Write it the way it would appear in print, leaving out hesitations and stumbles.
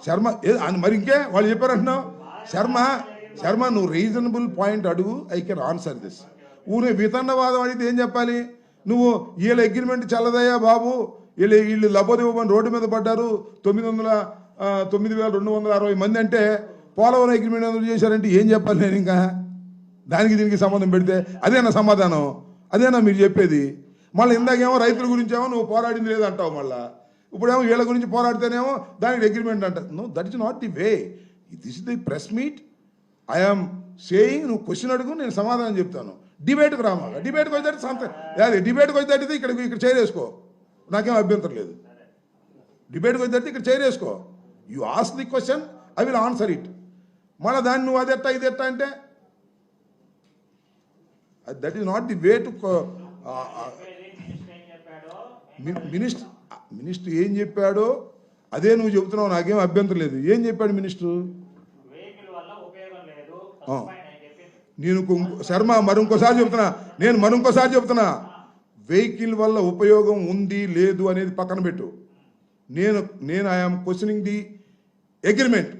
శర్మ మరి ఇంకే వాళ్ళు చెప్పారంటున్నావు. శర్మ నువ్వు రీజనబుల్ పాయింట్ అడుగు, ఐ కెన్ ఆన్సర్ దిస్. ఊరే వితండవాదం అడిగితే ఏం చెప్పాలి? నువ్వు వీళ్ళ అగ్రిమెంట్ చల్లదయ్యా బాబు, వీళ్ళు లబోదివ్వమని రోడ్డు మీద పడ్డారు, 9,260 మంది అంటే పోలవరం అగ్రిమెంట్ ఎందుకు చేశారంటే ఏం చెప్పాలి నేను? ఇంకా దానికి దీనికి సంబంధం పెడితే అదేనా సమాధానం? అదేనా మీరు చెప్పేది? మళ్ళీ ఇందాకేమో రైతుల గురించేమో నువ్వు పోరాడింది లేదంటావు, మళ్ళీ ఇప్పుడేమో వీళ్ళ గురించి పోరాడితేనేమో దానికి అగ్రిమెంట్ అంట. No, that is not the way. This is the press meet. I'm saying, నువ్వు క్వశ్చన్ అడుగు, నేను సమాధానం చెప్తాను. డిబేట్కి రామాక, డిబేట్కి వచ్చేది డిబేట్కి వచ్చేది ఇక్కడ చేరేసుకో, నాకేం అభ్యంతరం లేదు. డిబేట్కి వచ్చేది ఇక్కడ చేరేసుకో. You ask the question, I will answer it. మళ్ళీ దాన్ని నువ్వు అదెట్టా ఇదెట్టా అంటే that is not the way to. Minister ఏం చెప్పాడో అదే నువ్వు చెబుతున్నావు, నాకేం అభ్యంతరం లేదు. ఏం చెప్పాడు మినిస్టర్? నేను శర్మ మరింకోసారి చెప్తున్నా, వెహికల్ వల్ల ఉపయోగం ఉంది లేదు అనేది పక్కన పెట్టు. నేను ఐఎమ్ క్వశ్చనింగ్ ది అగ్రిమెంట్.